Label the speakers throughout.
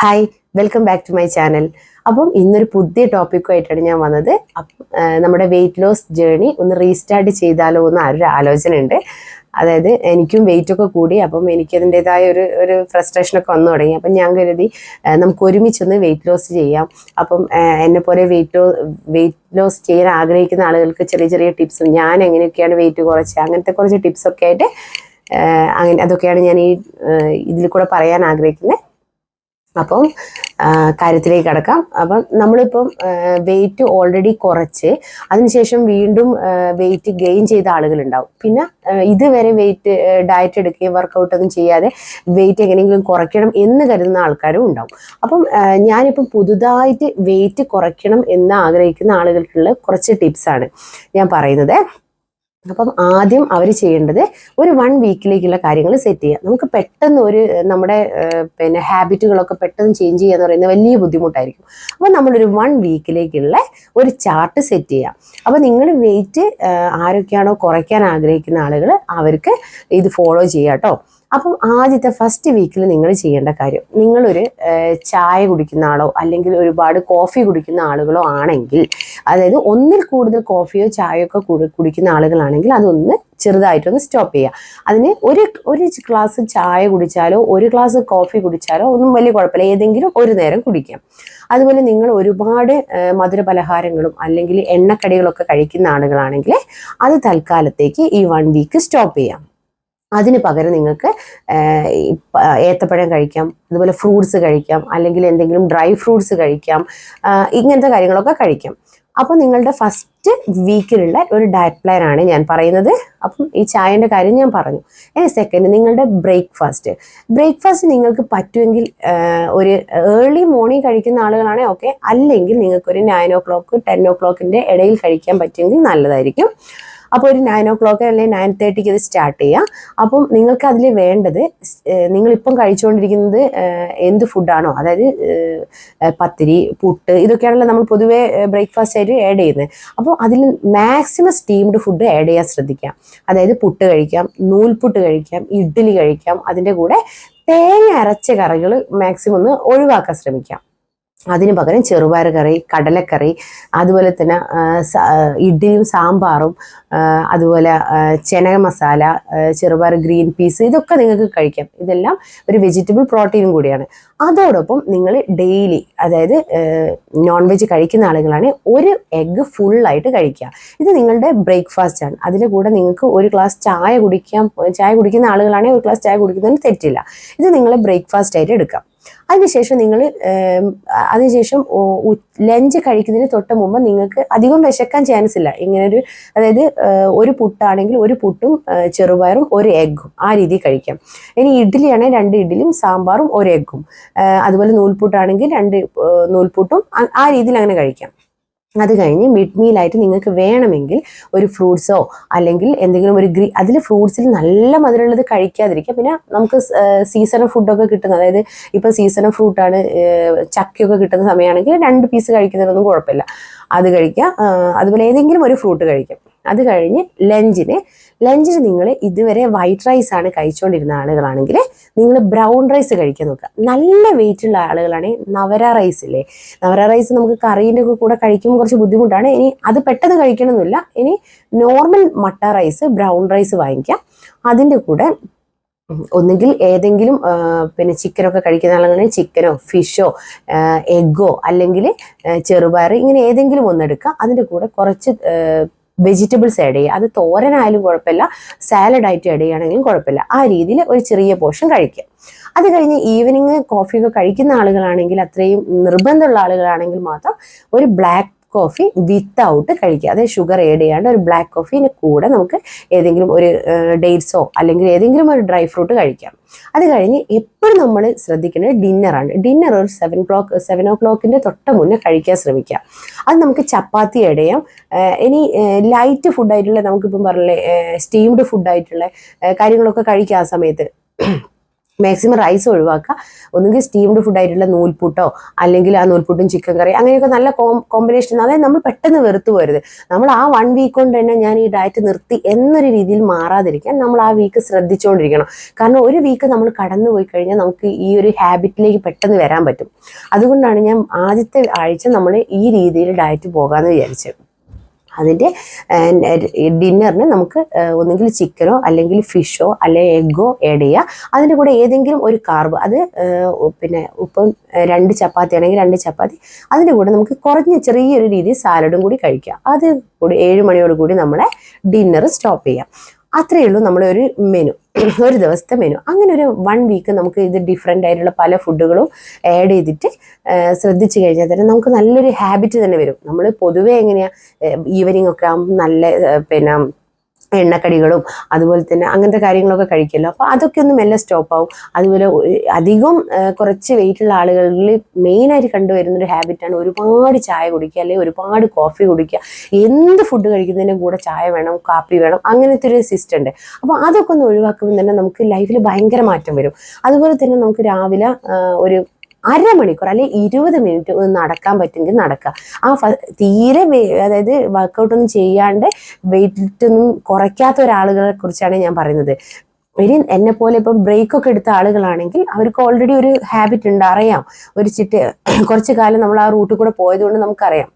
Speaker 1: Hi, welcome back to my channel. അപ്പം ഇന്നൊരു പുതിയ ടോപ്പിക്കുമായിട്ടാണ് ഞാൻ വന്നത്. നമ്മുടെ വെയിറ്റ് ലോസ് ജേർണി ഒന്ന് റീസ്റ്റാർട്ട് ചെയ്താലോ എന്ന് ഒരു ആലോചന ഉണ്ട്. അതായത് എനിക്കും വെയിറ്റ് ഒക്കെ കൂടി, അപ്പം എനിക്കതിൻ്റെതായ ഒരു ഫ്രസ്ട്രേഷനൊക്കെ വന്നു തുടങ്ങി. അപ്പം ഞാൻ കരുതി നമുക്ക് ഒരുമിച്ചൊന്ന് വെയിറ്റ് ലോസ് ചെയ്യാം. അപ്പം എന്നെപ്പോലെ വെയിറ്റ് ലോസ് ചെയ്യാൻ ആഗ്രഹിക്കുന്ന ആളുകൾക്ക് ചെറിയ ചെറിയ ടിപ്സും, ഞാൻ എങ്ങനെയൊക്കെയാണ് വെയിറ്റ് കുറച്ച് അങ്ങനത്തെ കുറച്ച് ടിപ്സൊക്കെ ആയിട്ട് അതൊക്കെയാണ് ഞാൻ ഇതിൽ കൂടെ പറയാൻ ആഗ്രഹിക്കുന്നത്. അപ്പം കാര്യത്തിലേക്ക് കടക്കാം. അപ്പം നമ്മളിപ്പം വെയിറ്റ് ഓൾറെഡി കുറച്ച് അതിനുശേഷം വീണ്ടും വെയിറ്റ് ഗെയിൻ ചെയ്ത ആളുകളുണ്ടാവും. പിന്നെ ഇതുവരെ വെയിറ്റ് ഡയറ്റ് എടുക്കുകയും വർക്കൗട്ടൊന്നും ചെയ്യാതെ വെയിറ്റ് എങ്ങനെയെങ്കിലും കുറയ്ക്കണം എന്ന് കരുതുന്ന ആൾക്കാരും ഉണ്ടാവും. അപ്പം ഞാനിപ്പം പുതുതായിട്ട് വെയിറ്റ് കുറയ്ക്കണം എന്ന് ആഗ്രഹിക്കുന്ന ആളുകൾക്കുള്ള കുറച്ച് ടിപ്സാണ് ഞാൻ പറയുന്നത്. അപ്പം ആദ്യം അവർ ചെയ്യേണ്ടത് ഒരു 1 വീക്കിലേക്കുള്ള കാര്യങ്ങൾ സെറ്റ് ചെയ്യുക. നമുക്ക് പെട്ടെന്ന് നമ്മുടെ ഹാബിറ്റുകളൊക്കെ പെട്ടെന്ന് ചേഞ്ച് ചെയ്യുക എന്ന് പറയുന്നത് വലിയ ബുദ്ധിമുട്ടായിരിക്കും. അപ്പോൾ നമ്മളൊരു 1 വീക്കിലേക്കുള്ള ഒരു ചാർട്ട് സെറ്റ് ചെയ്യാം. അപ്പോൾ നിങ്ങൾ വെയിറ്റ് ആരൊക്കെയാണോ കുറയ്ക്കാൻ ആഗ്രഹിക്കുന്ന ആളുകൾ അവർക്ക് ഇത് ഫോളോ ചെയ്യാം കേട്ടോ. അപ്പം ആദ്യത്തെ ഫസ്റ്റ് വീക്കിൽ നിങ്ങൾ ചെയ്യേണ്ട കാര്യം, നിങ്ങളൊരു ചായ കുടിക്കുന്ന ആളോ അല്ലെങ്കിൽ ഒരുപാട് കോഫി കുടിക്കുന്ന ആളുകളോ ആണെങ്കിൽ, അതായത് ഒന്നിൽ കൂടുതൽ കോഫിയോ ചായയോ ഒക്കെ കുടിക്കുന്ന ആളുകളാണെങ്കിൽ അതൊന്ന് ചെറുതായിട്ടൊന്ന് സ്റ്റോപ്പ് ചെയ്യുക. അതിന് ഒരു ഗ്ലാസ് ചായ കുടിച്ചാലോ ഒരു ഗ്ലാസ് കോഫി കുടിച്ചാലോ ഒന്നും വലിയ കുഴപ്പമില്ല, ഏതെങ്കിലും ഒരു നേരം കുടിക്കാം. അതുപോലെ നിങ്ങൾ ഒരുപാട് മധുര പലഹാരങ്ങളും അല്ലെങ്കിൽ എണ്ണക്കടികളൊക്കെ കഴിക്കുന്ന ആളുകളാണെങ്കിൽ അത് തൽക്കാലത്തേക്ക് ഈ 1 വീക്ക് സ്റ്റോപ്പ് ചെയ്യാം. അതിന് പകരം നിങ്ങൾക്ക് ഏത്തപ്പഴം കഴിക്കാം, അതുപോലെ ഫ്രൂട്ട്സ് കഴിക്കാം, അല്ലെങ്കിൽ എന്തെങ്കിലും ഡ്രൈ ഫ്രൂട്ട്സ് കഴിക്കാം, ഇങ്ങനത്തെ കാര്യങ്ങളൊക്കെ കഴിക്കാം. അപ്പോൾ നിങ്ങളുടെ ഫസ്റ്റ് വീക്കിലുള്ള ഒരു ഡയറ്റ് പ്ലാൻ ആണ് ഞാൻ പറയുന്നത്. അപ്പം ഈ ചായൻ്റെ കാര്യം ഞാൻ പറഞ്ഞു. ഇനി സെക്കൻഡ്, നിങ്ങളുടെ ബ്രേക്ക്ഫാസ്റ്റ് നിങ്ങൾക്ക് പറ്റുമെങ്കിൽ ഒരു ഏർലി മോർണിംഗ് കഴിക്കുന്ന ആളുകളാണെങ്കിൽ ഓക്കെ, അല്ലെങ്കിൽ നിങ്ങൾക്കൊരു 9 o'clock 10 o'clockൻ്റെ ഇടയിൽ കഴിക്കാൻ പറ്റുമെങ്കിൽ നല്ലതായിരിക്കും. അപ്പോൾ ഒരു 9 o'clock അല്ലെങ്കിൽ 9:30 ഇത് സ്റ്റാർട്ട് ചെയ്യാം. അപ്പം നിങ്ങൾക്ക് അതിൽ വേണ്ടത്, നിങ്ങളിപ്പം കഴിച്ചുകൊണ്ടിരിക്കുന്നത് എന്ത് ഫുഡാണോ, അതായത് പത്തിരി, പുട്ട്, ഇതൊക്കെയാണല്ലോ നമ്മൾ പൊതുവേ ബ്രേക്ക്ഫാസ്റ്റ് ആയിട്ട് ആഡ് ചെയ്യുന്നത്. അപ്പോൾ അതിൽ മാക്സിമം സ്റ്റീംഡ് ഫുഡ് ആഡ് ചെയ്യാൻ ശ്രദ്ധിക്കാം. അതായത് പുട്ട് കഴിക്കാം, നൂൽപുട്ട് കഴിക്കാം, ഇഡ്ഡലി കഴിക്കാം. അതിൻ്റെ കൂടെ തേങ്ങ അരച്ച കറികൾ മാക്സിമം ഒന്ന് ഒഴിവാക്കാൻ ശ്രമിക്കാം. അതിന് പകരം ചെറുപയർ കറി, കടലക്കറി, അതുപോലെ തന്നെ ഇഡ്ഡലിയും സാമ്പാറും, അതുപോലെ ചന മസാല, ചെറുപയർ ഗ്രീൻ പീസ്, ഇതൊക്കെ നിങ്ങൾക്ക് കഴിക്കാം. ഇതെല്ലാം ഒരു വെജിറ്റബിൾ പ്രോട്ടീനും കൂടിയാണ്. അതോടൊപ്പം നിങ്ങൾ ഡെയിലി, അതായത് നോൺ വെജ് കഴിക്കുന്ന ആളുകളാണെങ്കിൽ ഒരു എഗ്ഗ് ഫുള്ളായിട്ട് കഴിക്കുക. ഇത് നിങ്ങളുടെ ബ്രേക്ക്ഫാസ്റ്റ് ആണ്. അതിൻ്റെ കൂടെ നിങ്ങൾക്ക് ഒരു ഗ്ലാസ് ചായ കുടിക്കുന്ന ആളുകളാണെങ്കിൽ ഒരു ഗ്ലാസ് ചായ കുടിക്കുന്നതിന് തെറ്റില്ല. ഇത് നിങ്ങൾ ബ്രേക്ക്ഫാസ്റ്റ് ആയിട്ട് എടുക്കാം. അതിനുശേഷം ലഞ്ച് കഴിക്കുന്നതിന് തൊട്ട് മുമ്പ് നിങ്ങൾക്ക് അധികം വിശക്കാൻ ചാൻസ് ഇല്ല. അതായത് ഒരു പുട്ടാണെങ്കിൽ ഒരു പുട്ടും ചെറുപയറും ഒരു എഗ്ഗും, ആ രീതിയിൽ കഴിക്കാം. ഇനി ഇഡ്ഡലിയാണെങ്കിൽ 2 ഇഡ്ഡലിയും സാമ്പാറും ഒരു എഗ്ഗും, അതുപോലെ നൂൽപുട്ടാണെങ്കിൽ 2 നൂൽപുട്ടും, ആ രീതിയിൽ അങ്ങനെ കഴിക്കാം. അത് കഴിഞ്ഞ് മിഡ് മീലായിട്ട് നിങ്ങൾക്ക് വേണമെങ്കിൽ ഒരു ഫ്രൂട്ട്സോ അല്ലെങ്കിൽ എന്തെങ്കിലും അതിൽ ഫ്രൂട്ട്സിൽ നല്ല മധുരമുള്ളത് കഴിക്കാതിരിക്കുക. പിന്നെ നമുക്ക് സീസണൽ ഫുഡൊക്കെ കിട്ടുന്ന, അതായത് ഇപ്പോൾ സീസണൽ ഫ്രൂട്ടാണ്, ചക്കയൊക്കെ കിട്ടുന്ന സമയമാണെങ്കിൽ 2 പീസ് കഴിക്കുന്നതൊന്നും കുഴപ്പമില്ല, അത് കഴിക്കുക. അതുപോലെ ഏതെങ്കിലും ഒരു ഫ്രൂട്ട് കഴിക്കാം. അത് കഴിഞ്ഞ് ലഞ്ചിന് നിങ്ങൾ ഇതുവരെ വൈറ്റ് റൈസ് ആണ് കഴിച്ചുകൊണ്ടിരുന്ന ആളുകളാണെങ്കിൽ നിങ്ങൾ ബ്രൗൺ റൈസ് കഴിക്കാൻ നോക്കുക. നല്ല വെയിറ്റ് ഉള്ള ആളുകളാണെങ്കിൽ നവര റൈസ് ഇല്ലേ, നവര റൈസ് നമുക്ക് കറീൻ്റെ ഒക്കെ കൂടെ കഴിക്കുമ്പോൾ കുറച്ച് ബുദ്ധിമുട്ടാണ്. ഇനി അത് പെട്ടെന്ന് കഴിക്കണമെന്നില്ല. ഇനി നോർമൽ മട്ട റൈസ്, ബ്രൗൺ റൈസ് വാങ്ങിക്കാം. അതിൻ്റെ കൂടെ ഒന്നുകിൽ ഏതെങ്കിലും ചിക്കനൊക്കെ കഴിക്കുന്ന ആളുകളാണെങ്കിൽ ചിക്കനോ ഫിഷോ എഗ്ഗോ അല്ലെങ്കിൽ ചെറുപയർ, ഇങ്ങനെ ഏതെങ്കിലും ഒന്നെടുക്കുക. അതിൻ്റെ കൂടെ കുറച്ച് വെജിറ്റബിൾസ് ആഡ് ചെയ്യുക. അത് തോരനായാലും കുഴപ്പമില്ല, സാലഡായിട്ട് ആഡ് ചെയ്യുകയാണെങ്കിലും കുഴപ്പമില്ല. ആ രീതിയിൽ ഒരു ചെറിയ പോർഷൻ കഴിക്കുക. അത് കഴിഞ്ഞ് ഈവനിങ് കോഫിയൊക്കെ കഴിക്കുന്ന ആളുകളാണെങ്കിൽ, അത്രയും നിർബന്ധമുള്ള ആളുകളാണെങ്കിൽ മാത്രം ഒരു ബ്ലാക്ക് കോഫി വിത്തൗട്ട് കഴിക്കുക. അതായത് ഷുഗർ ആഡ് ചെയ്യാണ്ട് ഒരു ബ്ലാക്ക് കോഫിന് കൂടെ നമുക്ക് ഏതെങ്കിലും ഒരു ഡേറ്റ്സോ അല്ലെങ്കിൽ ഏതെങ്കിലും ഒരു ഡ്രൈ ഫ്രൂട്ട് കഴിക്കാം. അത് കഴിഞ്ഞ് എപ്പോഴും നമ്മൾ ശ്രദ്ധിക്കേണ്ടത് ഡിന്നറാണ്. ഡിന്നർ ഒരു 7 o'clockൻ്റെ തൊട്ട് മുന്നേ കഴിക്കാൻ ശ്രമിക്കുക. അത് നമുക്ക് ചപ്പാത്തി ആഡ് ചെയ്യാം. ഇനി ലൈറ്റ് ഫുഡായിട്ടുള്ള, നമുക്കിപ്പം പറഞ്ഞില്ലേ സ്റ്റീംഡ് ഫുഡായിട്ടുള്ള കാര്യങ്ങളൊക്കെ കഴിക്കുക. ആ സമയത്ത് മാക്സിമം റൈസ് ഒഴിവാക്കുക. ഒന്നുകിൽ സ്റ്റീംഡ് ഫുഡ് ആയിട്ടുള്ള നൂൽപുട്ടോ അല്ലെങ്കിൽ ആ നൂൽപുട്ടും ചിക്കൻ കറി അങ്ങനെയൊക്കെ നല്ല കോമ്പിനേഷൻ. അതായത് നമ്മൾ പെട്ടെന്ന് വെറുത്തു പോരുത്. നമ്മൾ ആ 1 വീക്ക് കൊണ്ട് തന്നെ ഞാൻ ഈ ഡയറ്റ് നിർത്തി എന്നൊരു രീതിയിൽ മാറാതിരിക്കാൻ നമ്മൾ ആ വീക്ക് ശ്രദ്ധിച്ചുകൊണ്ടിരിക്കണം. കാരണം ഒരു വീക്ക് നമ്മൾ കടന്നു പോയി കഴിഞ്ഞാൽ നമുക്ക് ഈ ഒരു ഹാബിറ്റിലേക്ക് പെട്ടെന്ന് വരാൻ പറ്റും. അതുകൊണ്ടാണ് ഞാൻ ആദ്യത്തെ ആഴ്ച നമ്മൾ ഈ രീതിയിൽ ഡയറ്റ് പോകാമെന്ന് വിചാരിച്ചത്. അതിൻ്റെ ഡിന്നറിന് നമുക്ക് ഒന്നുകിൽ ചിക്കനോ അല്ലെങ്കിൽ ഫിഷോ അല്ലെങ്കിൽ എഗ്ഗോ ആഡ് ചെയ്യുക. അതിൻ്റെ കൂടെ ഏതെങ്കിലും ഒരു കാർബ്, അത് പിന്നെ ഇപ്പം 2 ചപ്പാത്തി ആണെങ്കിൽ 2 ചപ്പാത്തി, അതിൻ്റെ കൂടെ നമുക്ക് കുറഞ്ഞ ചെറിയൊരു രീതിയിൽ സാലഡും കൂടി കഴിക്കുക. അത് കൂടി 7 മണിയോട് കൂടി നമ്മളെ ഡിന്നർ സ്റ്റോപ്പ് ചെയ്യാം. അത്രയേ ഉള്ളൂ നമ്മുടെ ഒരു മെനു, ഒരു ദിവസത്തെ മെനു. അങ്ങനെ ഒരു 1 വീക്ക് നമുക്ക് ഇത് ഡിഫറെൻ്റ് ആയിട്ടുള്ള പല ഫുഡുകളും ആഡ് ചെയ്തിട്ട് ശ്രദ്ധിച്ചു കഴിഞ്ഞാൽ തന്നെ നമുക്ക് നല്ലൊരു ഹാബിറ്റ് തന്നെ വരും. നമ്മൾ പൊതുവേ എങ്ങനെയാണ് ഈവനിങ് ഒക്കെ ആകുമ്പോൾ നല്ല പിന്നെ എണ്ണക്കടികളും അതുപോലെ തന്നെ അങ്ങനത്തെ കാര്യങ്ങളൊക്കെ കഴിക്കുമല്ലോ. അപ്പോൾ അതൊക്കെ ഒന്ന് മെല്ലെ സ്റ്റോപ്പ് ആവും. അതുപോലെ അധികം കുറച്ച് വെയിറ്റുള്ള ആളുകളിൽ മെയിനായിട്ട് കണ്ടുവരുന്നൊരു ഹാബിറ്റാണ് ഒരുപാട് ചായ കുടിക്കുക അല്ലെങ്കിൽ ഒരുപാട് കോഫി കുടിക്കുക. എന്ത് ഫുഡ് കഴിക്കുന്നതിൻ്റെ കൂടെ ചായ വേണം, കാപ്പി വേണം, അങ്ങനത്തെ ഒരു സിസ്റ്റം ഉണ്ട്. അപ്പോൾ അതൊക്കെ ഒന്ന് ഒഴിവാക്കുമ്പോൾ തന്നെ നമുക്ക് ലൈഫിൽ ഭയങ്കര മാറ്റം വരും. അതുപോലെ തന്നെ നമുക്ക് രാവിലെ ഒരു അരമണിക്കൂർ അല്ലെങ്കിൽ 20 മിനിറ്റ് ഒന്ന് നടക്കാൻ പറ്റുമെങ്കിൽ നടക്കുക. തീരെ അതായത് വർക്കൗട്ടൊന്നും ചെയ്യാണ്ട് വെയിറ്റൊന്നും കുറയ്ക്കാത്ത ഒരാളുകളെ കുറിച്ചാണ് ഞാൻ പറയുന്നത്. ഇനി എന്നെ പോലെ ഇപ്പം ബ്രേക്കൊക്കെ എടുത്ത ആളുകളാണെങ്കിൽ അവർക്ക് ഓൾറെഡി ഒരു ഹാബിറ്റ് ഉണ്ട്, അറിയാം. കുറച്ച് കാലം നമ്മൾ ആ റൂട്ടിൽ കൂടെ പോയതുകൊണ്ട് നമുക്കറിയാം.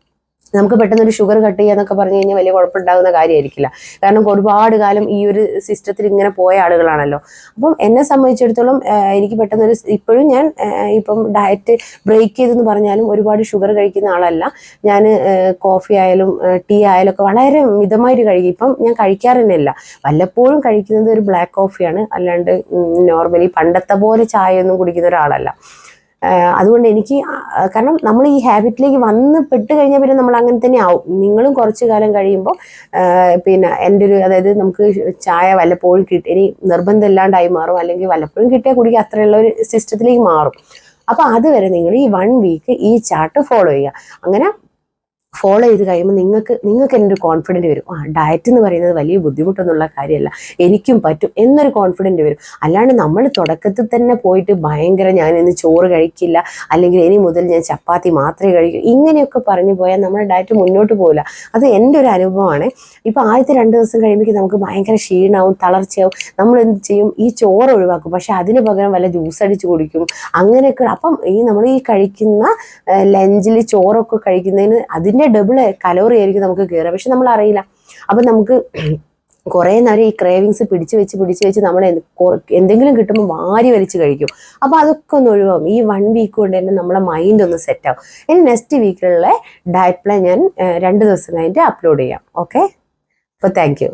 Speaker 1: നമുക്ക് പെട്ടെന്നൊരു ഷുഗർ കട്ട് ചെയ്യാന്നൊക്കെ പറഞ്ഞു കഴിഞ്ഞാൽ വലിയ കുഴപ്പമുണ്ടാകുന്ന കാര്യമായിരിക്കില്ല. കാരണം ഒരുപാട് കാലം ഈ ഒരു സിസ്റ്റത്തിൽ ഇങ്ങനെ പോയ ആളുകളാണല്ലോ. അപ്പം എന്നെ സംബന്ധിച്ചിടത്തോളം എനിക്ക് പെട്ടെന്നൊരു ഇപ്പോഴും ഞാൻ ഇപ്പം ഡയറ്റ് ബ്രേക്ക് ചെയ്തെന്ന് പറഞ്ഞാലും ഒരുപാട് ഷുഗർ കഴിക്കുന്ന ആളല്ല ഞാൻ. കോഫി ആയാലും ടീ ആയാലും ഒക്കെ വളരെ മിതമായിട്ട് കഴിക്കും. ഇപ്പം ഞാൻ കഴിക്കാറുന്നില്ല. വല്ലപ്പോഴും കഴിക്കുന്നത് ഒരു ബ്ലാക്ക് കോഫിയാണ്, അല്ലാണ്ട് നോർമലി പണ്ടത്തെ പോലെ ചായ ഒന്നും കുടിക്കുന്ന ഒരാളല്ല. അതുകൊണ്ട് എനിക്ക്, കാരണം നമ്മൾ ഈ ഹാബിറ്റിലേക്ക് വന്ന് പെട്ട് കഴിഞ്ഞാൽ പിന്നെ നമ്മൾ അങ്ങനെ തന്നെ ആവും. നിങ്ങളും കുറച്ച് കാലം കഴിയുമ്പോൾ പിന്നെ എൻ്റെ ഒരു, അതായത് നമുക്ക് ചായ വല്ലപ്പോഴും ഇനി നിർബന്ധം ഇല്ലാണ്ടായി മാറും, അല്ലെങ്കിൽ വല്ലപ്പോഴും കിട്ടിയാൽ കുടിക്കുക, അത്രയുള്ള ഒരു സിസ്റ്റത്തിലേക്ക് മാറും. അപ്പോൾ അതുവരെ നിങ്ങൾ ഈ 1 വീക്ക് ഈ ചാർട്ട് ഫോളോ ചെയ്യുക. അങ്ങനെ ഫോളോ ചെയ്ത് കഴിയുമ്പോൾ നിങ്ങൾക്ക് എൻ്റെ ഒരു കോൺഫിഡൻറ്റ് വരും. ഡയറ്റ് എന്ന് പറയുന്നത് വലിയ ബുദ്ധിമുട്ടൊന്നുള്ള കാര്യമല്ല, എനിക്കും പറ്റും എന്നൊരു കോൺഫിഡൻറ്റ് വരും. അല്ലാണ്ട് നമ്മൾ തുടക്കത്തിൽ തന്നെ പോയിട്ട് ഭയങ്കര ഞാനിന്ന് ചോറ് കഴിക്കില്ല, അല്ലെങ്കിൽ ഇനി മുതൽ ഞാൻ ചപ്പാത്തി മാത്രമേ കഴിക്കൂ, ഇങ്ങനെയൊക്കെ പറഞ്ഞു പോയാൽ നമ്മുടെ ഡയറ്റ് മുന്നോട്ട് പോകില്ല. അത് എൻ്റെ ഒരു അനുഭവമാണ്. ഇപ്പോൾ ആദ്യത്തെ 2 ദിവസം കഴിയുമ്പോൾ നമുക്ക് ഭയങ്കര ക്ഷീണമാവും, തളർച്ചയാവും. നമ്മൾ എന്ത് ചെയ്യും, ഈ ചോറ് ഒഴിവാക്കും, പക്ഷെ അതിന് പകരം വല്ല ജ്യൂസ് അടിച്ച് കുടിക്കും, അങ്ങനെയൊക്കെ. അപ്പം നമ്മൾ ഈ കഴിക്കുന്ന ലഞ്ചിൽ ചോറൊക്കെ കഴിക്കുന്നതിന് അതിൻ്റെ ഡബിൾ കലോറി ആയിരിക്കും നമുക്ക് കയറുക, പക്ഷെ നമ്മൾ അറിയില്ല. അപ്പം നമുക്ക് കുറേ നേരം ഈ ക്രേവിങ്സ് പിടിച്ച് വെച്ച് നമ്മൾ എന്തെങ്കിലും കിട്ടുമ്പോൾ വാരി വലിച്ച് കഴിക്കും. അപ്പോൾ അതൊക്കെ ഒന്ന് ഒഴിവാകും. ഈ 1 വീക്ക് കൊണ്ട് തന്നെ നമ്മളെ മൈൻഡ് ഒന്ന് സെറ്റ് ആവും. ഇനി നെക്സ്റ്റ് വീക്കിലുള്ള ഡയറ്റ് പ്ലാൻ ഞാൻ 2 ദിവസം കഴിഞ്ഞിട്ട് അപ്ലോഡ് ചെയ്യാം. ഓക്കെ, അപ്പോൾ താങ്ക് യു.